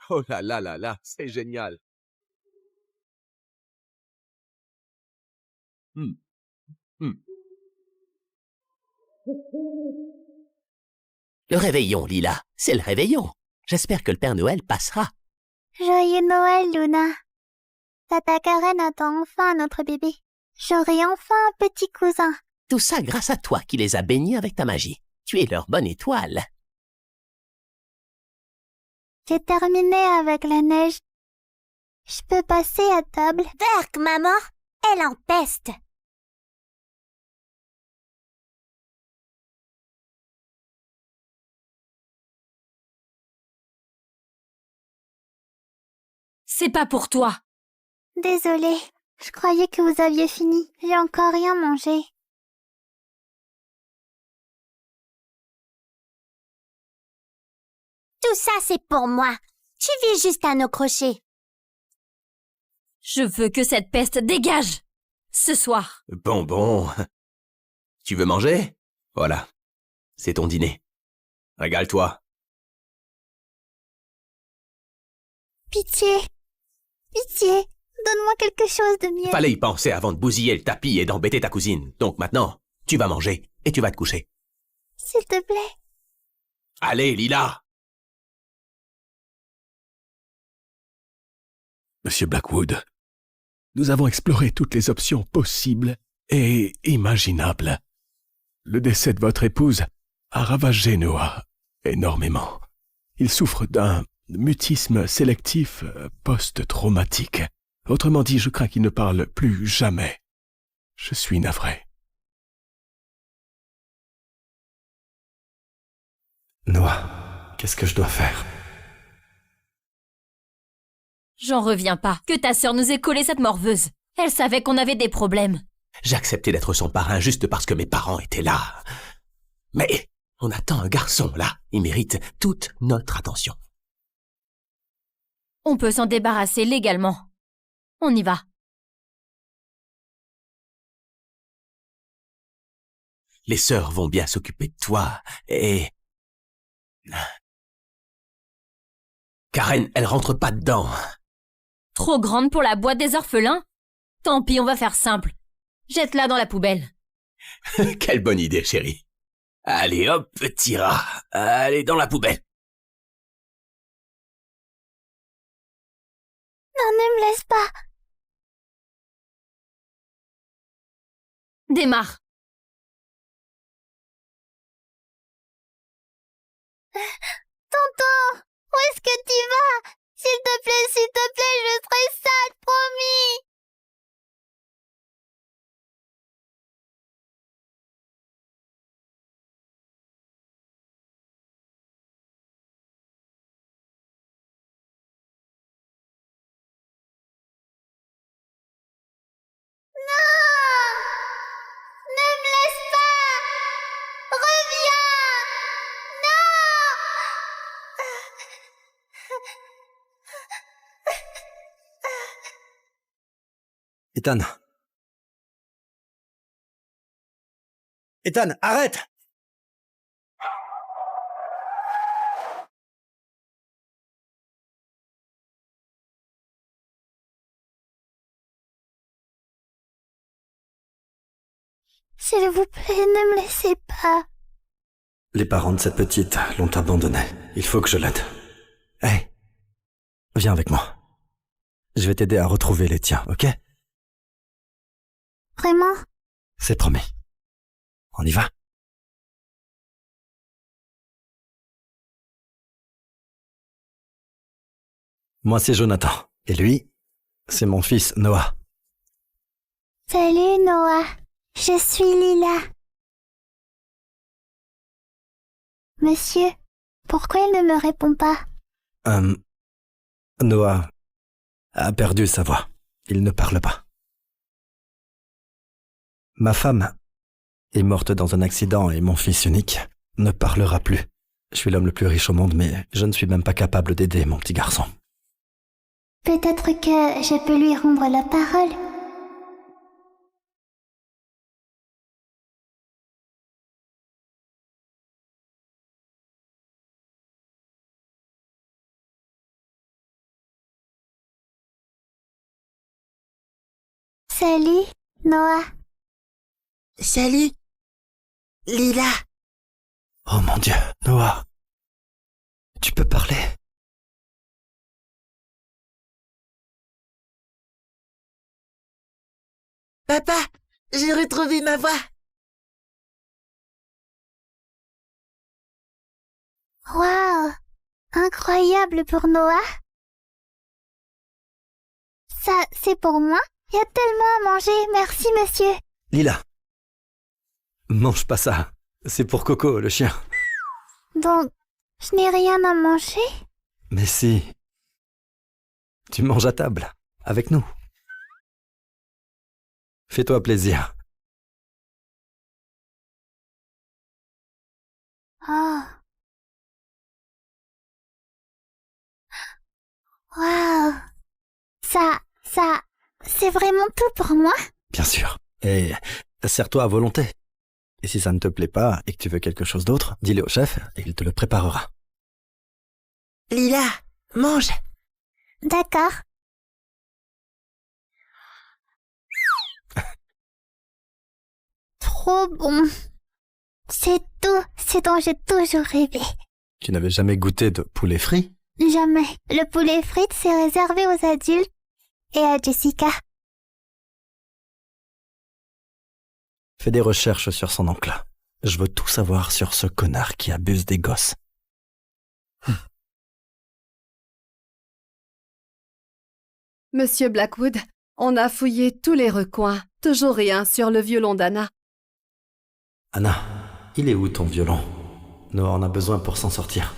Oh là là, c'est génial. Mmh, mmh. Le réveillon, Lila, c'est le réveillon. J'espère que le Père Noël passera. Joyeux Noël, Luna. Tata Karen attend enfin notre bébé. J'aurai enfin un petit cousin. Tout ça grâce à toi qui les as baignés avec ta magie. Tu es leur bonne étoile. J'ai terminé avec la neige. Je peux passer à table. Berk, maman, elle empeste. C'est pas pour toi. Désolée, je croyais que vous aviez fini. J'ai encore rien mangé. Tout ça, c'est pour moi. Tu vis juste à nos crochets. Je veux que cette peste dégage. Ce soir. Bon. Tu veux manger? Voilà, c'est ton dîner. Régale-toi. Pitié. Pitié. Donne-moi quelque chose de mieux. Fallait y penser avant de bousiller le tapis et d'embêter ta cousine. Donc maintenant, tu vas manger et tu vas te coucher. S'il te plaît. Allez, Lila! Monsieur Blackwood, nous avons exploré toutes les options possibles et imaginables. Le décès de votre épouse a ravagé Noah énormément. Il souffre d'un mutisme sélectif post-traumatique. Autrement dit, je crains qu'il ne parle plus jamais. Je suis navré. Noah, qu'est-ce que je dois faire? J'en reviens pas. Que ta sœur nous ait collé cette morveuse. Elle savait qu'on avait des problèmes. J'ai accepté d'être son parrain juste parce que mes parents étaient là. Mais on attend un garçon, là. Il mérite toute notre attention. On peut s'en débarrasser légalement. On y va. Les sœurs vont bien s'occuper de toi et... Karen, elle rentre pas dedans. Trop grande pour la boîte des orphelins? Tant pis, on va faire simple. Jette-la dans la poubelle. Quelle bonne idée, chérie. Allez, hop, petit rat. Allez, dans la poubelle. Non, ne me laisse pas. Démarre. Tonton, où est-ce que tu vas? S'il te plaît, je serai sage, promis. Non! Ne me laisse pas! Reviens! Non! Ethan. Ethan, arrête! S'il vous plaît, ne me laissez pas. Les parents de cette petite l'ont abandonnée. Il faut que je l'aide. Hey, viens avec moi. Je vais t'aider à retrouver les tiens, ok? Vraiment? C'est promis. On y va? Moi, c'est Jonathan. Et lui, c'est mon fils Noah. Salut, Noah. Je suis Lila. Monsieur, pourquoi il ne me répond pas? Noah a perdu sa voix. Il ne parle pas. Ma femme est morte dans un accident et mon fils unique ne parlera plus. Je suis l'homme le plus riche au monde, mais je ne suis même pas capable d'aider mon petit garçon. Peut-être que je peux lui rendre la parole. Salut, Noah. Salut, Lila. Oh mon Dieu, Noah. Tu peux parler? Papa, j'ai retrouvé ma voix. Waouh, incroyable pour Noah. Ça, c'est pour moi? Il y a tellement à manger, merci monsieur. Lila. Mange pas ça. C'est pour Coco, le chien. Donc, je n'ai rien à manger? Mais si. Tu manges à table, avec nous. Fais-toi plaisir. Oh. Waouh. Ça, c'est vraiment tout pour moi? Bien sûr. Et sers-toi à volonté. Et si ça ne te plaît pas et que tu veux quelque chose d'autre, dis-le au chef et il te le préparera. Lila, mange. D'accord. Trop bon. C'est tout ce dont j'ai toujours rêvé. Tu n'avais jamais goûté de poulet frit? Jamais. Le poulet frites, c'est réservé aux adultes et à Jessica. Fais des recherches sur son oncle. Je veux tout savoir sur ce connard qui abuse des gosses. Monsieur Blackwood, on a fouillé tous les recoins. Toujours rien sur le violon d'Anna. Anna, il est où ton violon? Noah en a besoin pour s'en sortir.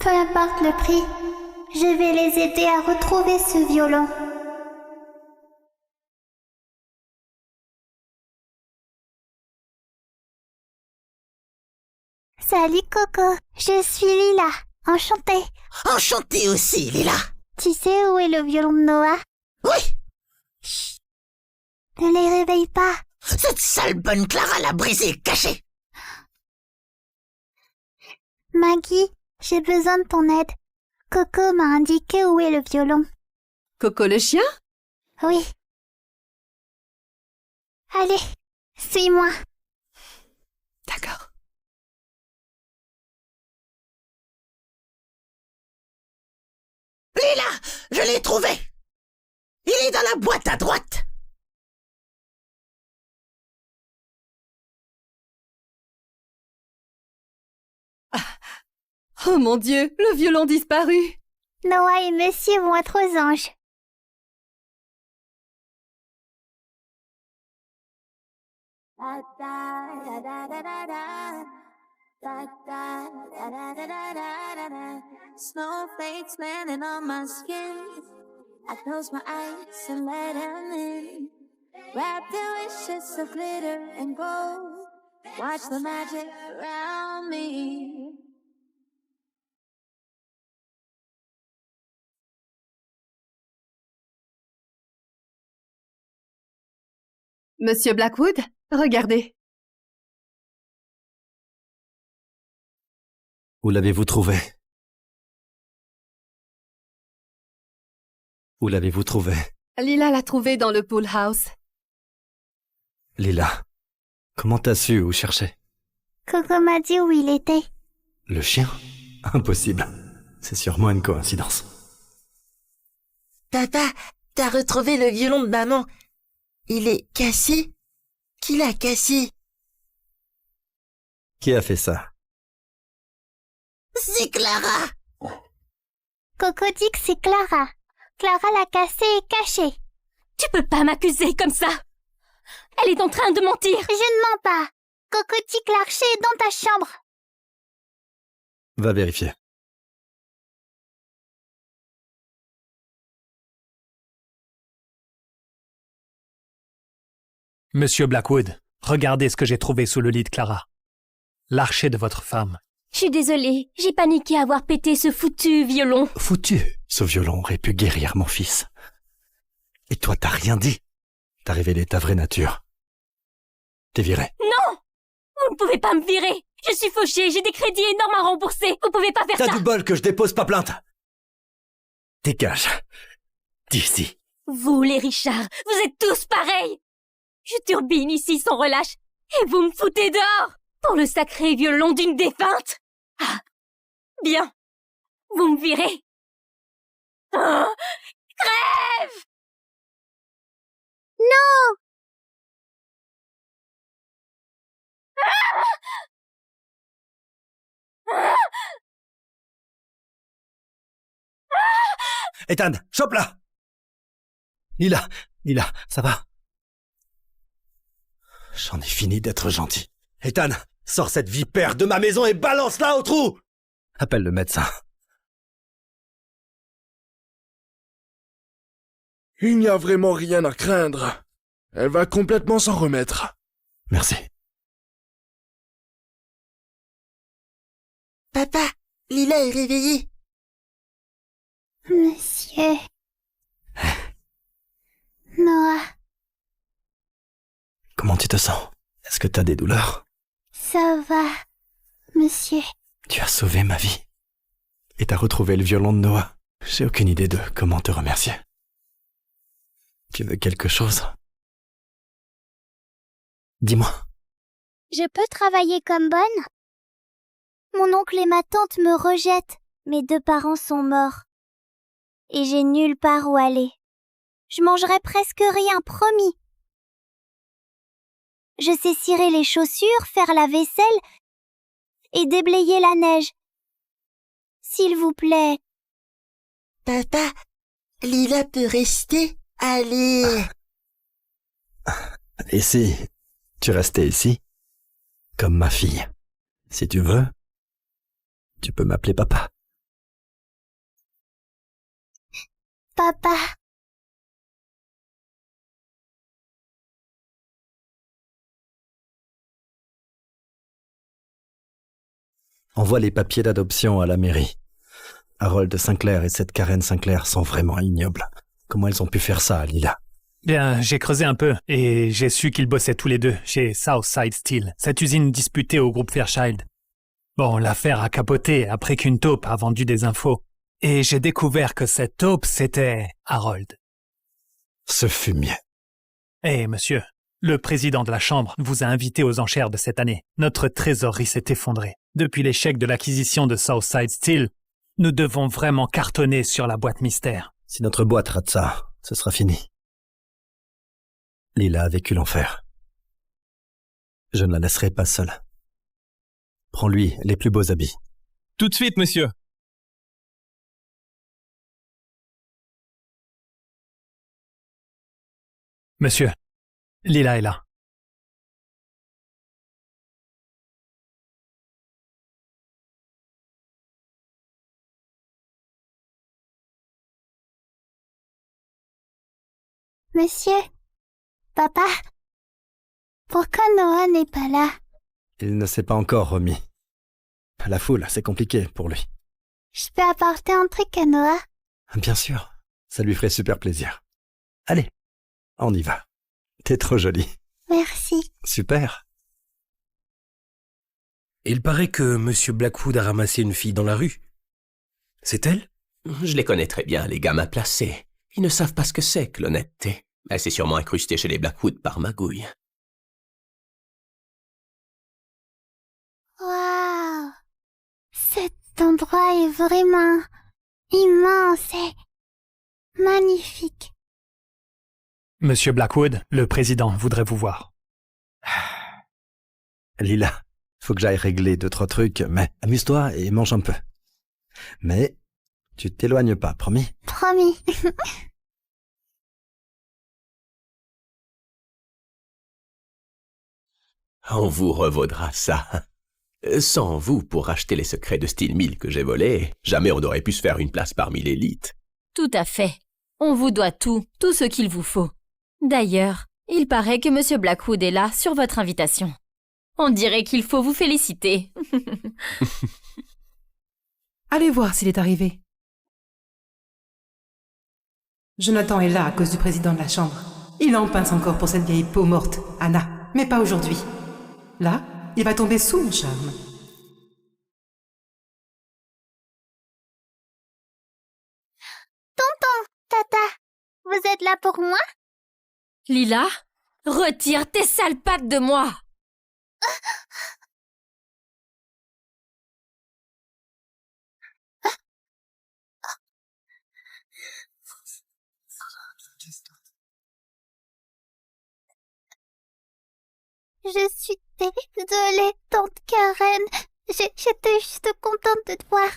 Peu importe le prix, je vais les aider à retrouver ce violon. Salut Coco, je suis Lila. Enchantée. Enchantée aussi, Lila. Tu sais où est le violon de Noah? Oui, Chut. Ne les réveille pas. cette sale bonne Clara l'a brisé et caché. Maggie, j'ai besoin de ton aide. Coco m'a indiqué où est le violon. Coco le chien? Oui. Allez, suis-moi. D'accord. Lila, je l'ai trouvé. Il est dans la boîte à droite. Oh mon Dieu, le violon disparu. Noah et Monsieur vont être aux anges. Snowflakes landing on my skin. I close my eyes and let them in. Wrapped in wishes of glitter and gold. Watch the magic around me. Monsieur Blackwood, regardez. Où l'avez-vous trouvé? Où l'avez-vous trouvé? Lila l'a trouvé dans le pool house. Lila, comment t'as su où chercher? Coco m'a dit où il était. Le chien? Impossible. C'est sûrement une coïncidence. Papa, t'as retrouvé le violon de maman. Il est cassé? Qui l'a cassé? Qui a fait ça? C'est Clara. Coco dit que c'est Clara. Clara l'a cassé et caché. Tu peux pas m'accuser comme ça. Elle est en train de mentir. Je ne mens pas. Coco dit que l'archer est dans ta chambre. Va vérifier. Monsieur Blackwood, regardez ce que j'ai trouvé sous le lit de Clara. L'archet de votre femme. Je suis désolée, j'ai paniqué à avoir pété ce foutu violon. Foutu! Ce violon aurait pu guérir mon fils. Et toi, t'as rien dit. T'as révélé ta vraie nature. T'es viré. Non! Vous ne pouvez pas me virer. Je suis fauchée, j'ai des crédits énormes à rembourser. Vous pouvez pas faire T'as ça. du bol que je dépose pas plainte. Dégage. D'ici. Vous, les Richards, vous êtes tous pareils. Je turbine ici sans relâche. Et vous me foutez dehors. Pour le sacré violon d'une défunte. Ah. Bien. Vous me virez. Oh, crève! Non! Ethan, chope-la! Lila, ça va? J'en ai fini d'être gentil. Ethan, sors cette vipère de ma maison et balance-la au trou! Appelle le médecin. Il n'y a vraiment rien à craindre. Elle va complètement s'en remettre. Merci. Papa, Lila est réveillée. Monsieur. Noah, Comment tu te sens? Est-ce que t'as des douleurs? ça va, monsieur. Tu as sauvé ma vie. Et t'as retrouvé le violon de Noah. J'ai aucune idée de comment te remercier. Tu veux quelque chose? Dis-moi. Je peux travailler comme bonne? Mon oncle et ma tante me rejettent. Mes 2 parents sont morts. Et j'ai nulle part où aller. Je mangerai presque rien, promis. Je sais cirer les chaussures, faire la vaisselle et déblayer la neige. S'il vous plaît. Papa, Lila peut rester. Allez. Et si tu restais ici, comme ma fille? Si tu veux, tu peux m'appeler papa. Papa. Envoie les papiers d'adoption à la mairie. Harold Sinclair et cette Karen Sinclair sont vraiment ignobles. Comment elles ont pu faire ça à Lila? Bien, j'ai creusé un peu et j'ai su qu'ils bossaient tous les deux chez Southside Steel, cette usine disputée au groupe Fairchild. Bon, l'affaire a capoté après qu'une taupe a vendu des infos. Et j'ai découvert que cette taupe, c'était Harold. Ce fumier. Eh, monsieur, le président de la Chambre vous a invité aux enchères de cette année. Notre trésorerie s'est effondrée. Depuis l'échec de l'acquisition de Southside Steel, nous devons vraiment cartonner sur la boîte mystère. Si notre boîte rate ça, ce sera fini. Lila a vécu l'enfer. Je ne la laisserai pas seule. Prends-lui les plus beaux habits. Tout de suite, monsieur. Monsieur, Lila est là. Monsieur. Papa. Pourquoi Noah n'est pas là? Il ne s'est pas encore remis. La foule, c'est compliqué pour lui. Je peux apporter un truc à Noah? Bien sûr, ça lui ferait super plaisir. Allez, on y va. T'es trop jolie. Merci. Super. Il paraît que Monsieur Blackwood a ramassé une fille dans la rue. C'est elle? Je les connais très bien, les gars mal placés. Ils ne savent pas ce que c'est que l'honnêteté. Elle s'est sûrement incrustée chez les Blackwood par magouille. Waouh! Cet endroit est vraiment immense et magnifique. Monsieur Blackwood, le président voudrait vous voir. Lila, faut que j'aille régler 2-3 trucs, mais amuse-toi et mange un peu. Mais tu t'éloignes pas, promis? Promis. On vous revaudra ça. Sans vous, pour acheter les secrets de Steel Mill que j'ai volés, jamais on n'aurait pu se faire une place parmi l'élite. Tout à fait. On vous doit tout ce qu'il vous faut. D'ailleurs, il paraît que Monsieur Blackwood est là sur votre invitation. On dirait qu'il faut vous féliciter. Allez voir s'il est arrivé. Jonathan est là à cause du président de la Chambre. Il en pince encore pour cette vieille peau morte, Anna, mais pas aujourd'hui. Là, il va tomber sous mon charme. Vous êtes là pour moi? Lila, retire tes sales pattes de moi! Je suis désolée, tante Karen. J'étais juste contente de te voir.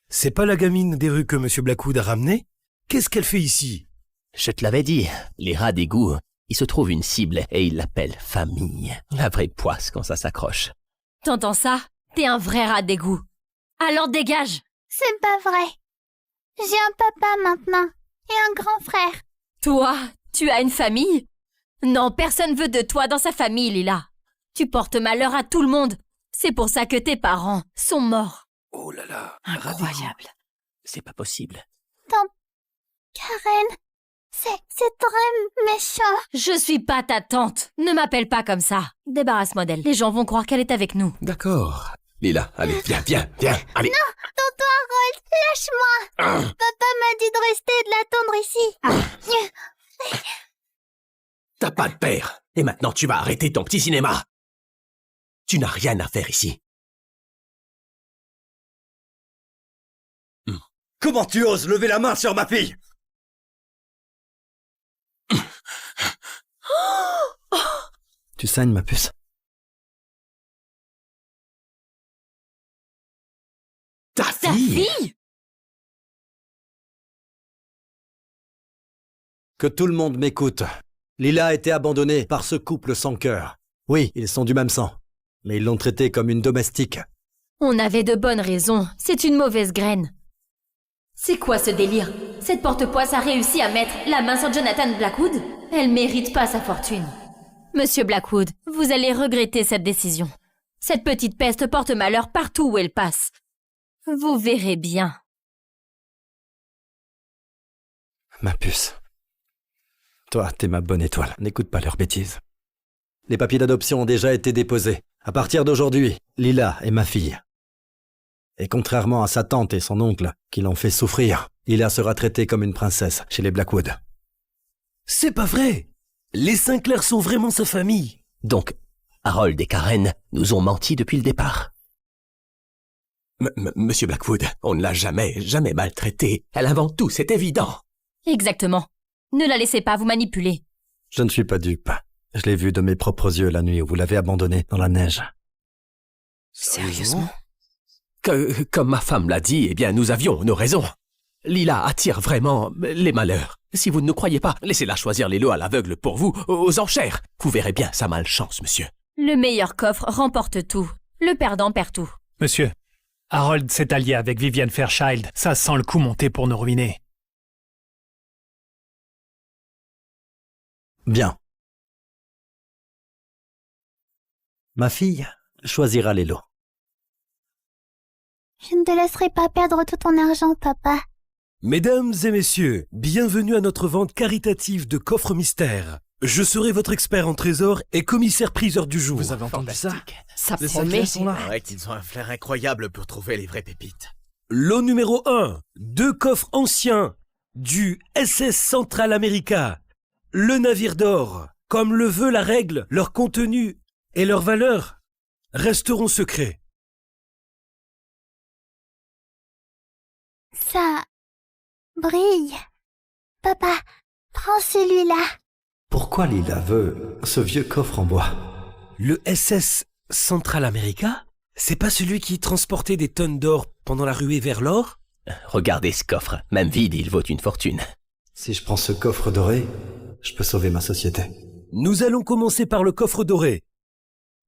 C'est pas la gamine des rues que Monsieur Blackwood a ramenée? Qu'est-ce qu'elle fait ici? Je te l'avais dit, les rats d'égout, il se trouve une cible et ils l'appellent famille. La vraie poisse quand ça s'accroche. T'entends ça? T'es un vrai rat d'égout. Alors dégage! C'est pas vrai. J'ai un papa maintenant et un grand frère. Toi, tu as une famille? Non, personne veut de toi dans sa famille, Lila. Tu portes malheur à tout le monde. C'est pour ça que tes parents sont morts. Oh là là. Incroyable. C'est pas possible. Tante Karen, c'est très méchant. Je suis pas ta tante. Ne m'appelle pas comme ça. Débarrasse-moi d'elle. Les gens vont croire qu'elle est avec nous. D'accord. Lila, allez, viens, allez. Non, tonton Harold, lâche-moi. Papa m'a dit de rester et de l'attendre ici. T'as pas de père. Et maintenant, tu vas arrêter ton petit cinéma. Tu n'as rien à faire ici. Comment tu oses lever la main sur ma fille? Tu saignes, ma puce. Ta fille? Que tout le monde m'écoute. Lila a été abandonnée par ce couple sans cœur. Oui, ils sont du même sang, mais ils l'ont traitée comme une domestique. On avait de bonnes raisons. C'est une mauvaise graine. C'est quoi ce délire? Cette porte-poisse a réussi à mettre la main sur Jonathan Blackwood? Elle mérite pas sa fortune. Monsieur Blackwood, vous allez regretter cette décision. Cette petite peste porte malheur partout où elle passe. Vous verrez bien. Ma puce. Toi, t'es ma bonne étoile. N'écoute pas leurs bêtises. Les papiers d'adoption ont déjà été déposés. À partir d'aujourd'hui, Lila est ma fille. Et contrairement à sa tante et son oncle, qui l'ont fait souffrir, Lila sera traitée comme une princesse chez les Blackwood. C'est pas vrai. Les Sinclair sont vraiment sa famille. Donc, Harold et Karen nous ont menti depuis le départ. Monsieur Blackwood, on ne l'a jamais maltraitée. Elle invente tout, c'est évident. Exactement. Ne la laissez pas vous manipuler. Je ne suis pas dupe. Je l'ai vue de mes propres yeux la nuit où vous l'avez abandonnée dans la neige. Sérieusement? Comme ma femme l'a dit, eh bien, nous avions nos raisons. Lila attire vraiment les malheurs. Si vous ne nous croyez pas, laissez-la choisir les lots à l'aveugle pour vous, aux enchères. Vous verrez bien sa malchance, monsieur. Le meilleur coffre remporte tout. Le perdant perd tout. Monsieur, Harold s'est allié avec Vivian Fairchild. Ça sent le coup monter pour nous ruiner. Bien. Ma fille choisira les lots. Je ne te laisserai pas perdre tout ton argent, papa. Mesdames et messieurs, bienvenue à notre vente caritative de coffres mystères. Je serai votre expert en trésors et commissaire-priseur du jour. Vous avez entendu ça? Ça Les promet. Sinclair sont là. Arrête, ils ont un flair incroyable pour trouver les vraies pépites. Lot numéro 1, 2 coffres anciens du SS Central America. Le navire d'or. Comme le veut la règle, leur contenu et leur valeur resteront secrets. Ça brille. Papa, prends celui-là. Pourquoi Lila veut ce vieux coffre en bois? Le SS Central America? C'est pas celui qui transportait des tonnes d'or pendant la ruée vers l'or? Regardez ce coffre. Même vide, il vaut une fortune. Si je prends ce coffre doré, je peux sauver ma société. Nous allons commencer par le coffre doré.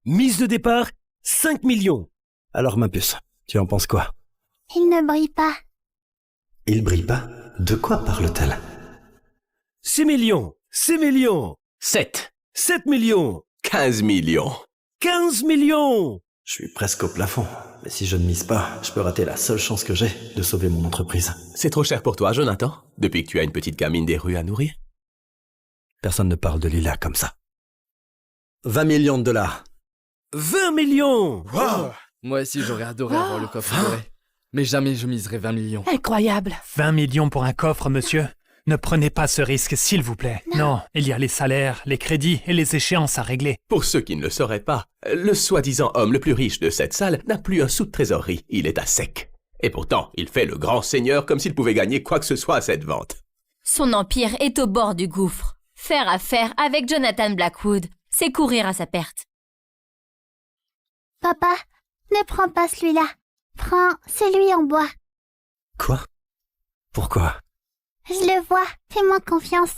Mise de départ, 5 millions. Alors ma puce, tu en penses quoi? Il ne brille pas. Il brille pas? De quoi parle-t-elle? 6 millions. 6 millions. 7. 7 millions. 15 millions. 15 millions. Je suis presque au plafond. Mais si je ne mise pas, je peux rater la seule chance que j'ai de sauver mon entreprise. C'est trop cher pour toi, Jonathan, depuis que tu as une petite gamine des rues à nourrir. Personne ne parle de Lila comme ça. 20 millions de dollars. 20 millions. Wow. Moi aussi, j'aurais adoré avoir le coffre doré. Mais jamais je miserais 20 millions. Incroyable. 20 millions pour un coffre, monsieur? Ne prenez pas ce risque, s'il vous plaît. Non, il y a les salaires, les crédits et les échéances à régler. Pour ceux qui ne le sauraient pas, le soi-disant homme le plus riche de cette salle n'a plus un sou de trésorerie. Il est à sec. Et pourtant, il fait le grand seigneur comme s'il pouvait gagner quoi que ce soit à cette vente. Son empire est au bord du gouffre. Faire affaire avec Jonathan Blackwood, c'est courir à sa perte. Papa, ne prends pas celui-là. Prends celui en bois. Quoi? Pourquoi? Je le vois, fais-moi confiance.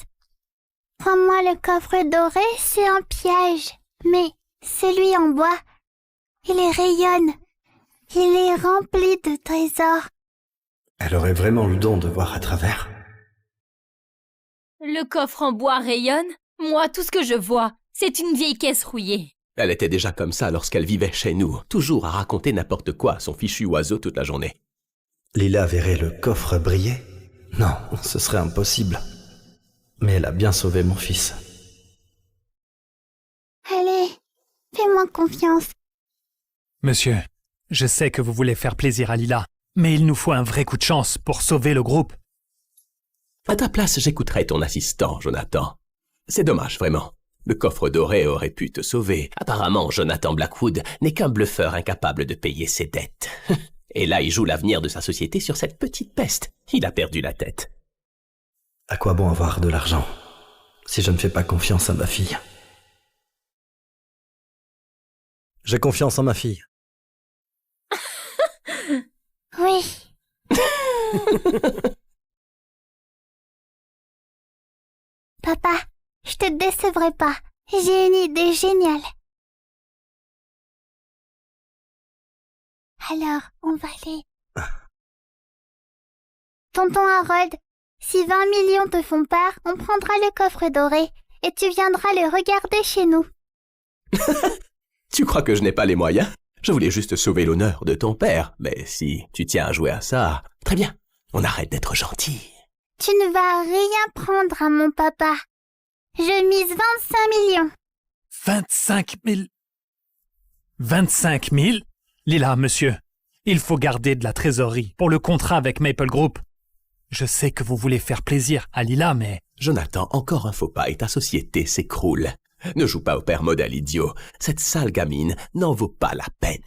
Prends-moi le coffre doré, c'est un piège. Mais celui en bois, il rayonne. Il est rempli de trésors. Elle aurait vraiment le don de voir à travers. Le coffre en bois rayonne. Moi, tout ce que je vois, c'est une vieille caisse rouillée. Elle était déjà comme ça lorsqu'elle vivait chez nous, toujours à raconter n'importe quoi à son fichu oiseau toute la journée. Lila verrait le coffre briller? Non, ce serait impossible. Mais elle a bien sauvé mon fils. Allez, fais-moi confiance. Monsieur, je sais que vous voulez faire plaisir à Lila, mais il nous faut un vrai coup de chance pour sauver le groupe. À ta place, j'écouterais ton assistant, Jonathan. C'est dommage, vraiment. Le coffre doré aurait pu te sauver. Apparemment, Jonathan Blackwood n'est qu'un bluffeur incapable de payer ses dettes. Et là, il joue l'avenir de sa société sur cette petite peste. Il a perdu la tête. À quoi bon avoir de l'argent si je ne fais pas confiance à ma fille? J'ai confiance en ma fille. Oui. Papa, je te décevrai pas. J'ai une idée géniale. Alors, on va aller. Tonton Harold, si 20 millions te font peur, on prendra le coffre doré et tu viendras le regarder chez nous. Tu crois que je n'ai pas les moyens? Je voulais juste sauver l'honneur de ton père, mais si tu tiens à jouer à ça, très bien, on arrête d'être gentil. Tu ne vas rien prendre à mon papa. Je mise 25 millions. 25 000 25 000? Lila, monsieur, il faut garder de la trésorerie pour le contrat avec Maple Group. Je sais que vous voulez faire plaisir à Lila, mais... Jonathan, encore un faux pas et ta société s'écroule. Ne joue pas au père modèle idiot. Cette sale gamine n'en vaut pas la peine.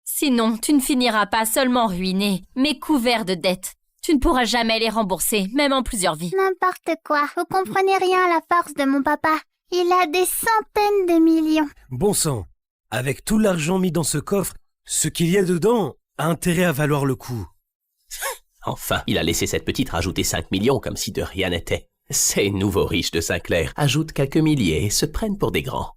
Sinon, tu ne finiras pas seulement ruiné, mais couvert de dettes. Tu ne pourras jamais les rembourser, même en plusieurs vies. N'importe quoi, vous comprenez rien à la force de mon papa. Il a des centaines de millions. Bon sang, avec tout l'argent mis dans ce coffre, ce qu'il y a dedans a intérêt à valoir le coup. Enfin, il a laissé cette petite rajouter 5 millions comme si de rien n'était. Ces nouveaux riches de Sinclair ajoutent quelques milliers et se prennent pour des grands.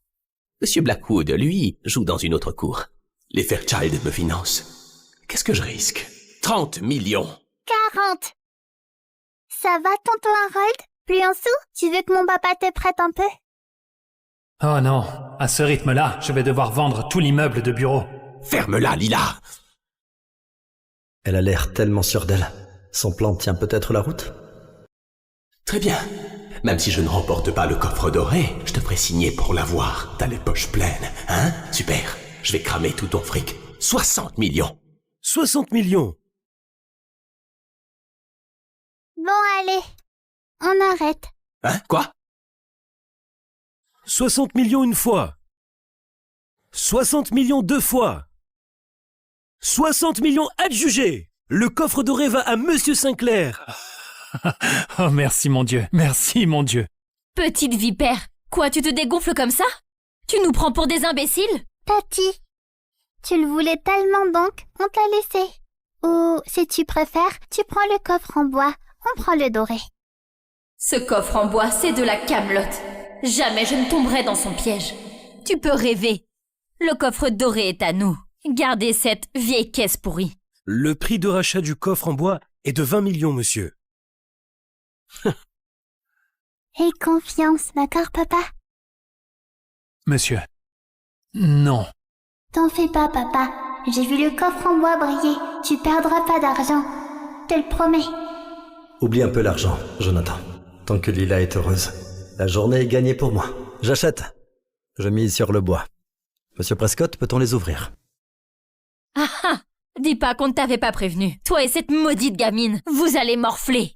Monsieur Blackwood, lui, joue dans une autre cour. Les Fairchild me financent. Qu'est-ce que je risque? 30 millions. 40. Ça va, tonton Harold? Plus un sou? Tu veux que mon papa te prête un peu? Oh non, à ce rythme-là, je vais devoir vendre tout l'immeuble de bureau. Ferme-la, Lila! Elle a l'air tellement sûre d'elle. Son plan tient peut-être la route? Très bien. Même si je ne remporte pas le coffre doré, je te ferai signer pour l'avoir. T'as les poches pleines, hein? Super. Je vais cramer tout ton fric. 60 millions. 60 millions. Bon, allez. On arrête. Hein? Quoi? 60 millions une fois. 60 millions deux fois. 60 millions adjugés. Le coffre doré va à Monsieur Sinclair. Oh, merci mon Dieu, merci mon Dieu. Petite vipère, quoi, tu te dégonfles comme ça? Tu nous prends pour des imbéciles? Tati, tu le voulais tellement donc, on t'a laissé. Ou, si tu préfères, tu prends le coffre en bois, on prend le doré. Ce coffre en bois, c'est de la camelote. Jamais je ne tomberai dans son piège. Tu peux rêver. Le coffre doré est à nous. Gardez cette vieille caisse pourrie. Le prix de rachat du coffre en bois est de 20 millions, monsieur. Aie confiance, d'accord, papa? Monsieur, non. T'en fais pas, papa. J'ai vu le coffre en bois briller. Tu perdras pas d'argent. Te le promets. Oublie un peu l'argent, Jonathan. Tant que Lila est heureuse, la journée est gagnée pour moi. J'achète. Je mise sur le bois. Monsieur Prescott, peut-on les ouvrir? Ah ah! Dis pas qu'on ne t'avait pas prévenu. Toi et cette maudite gamine, vous allez morfler.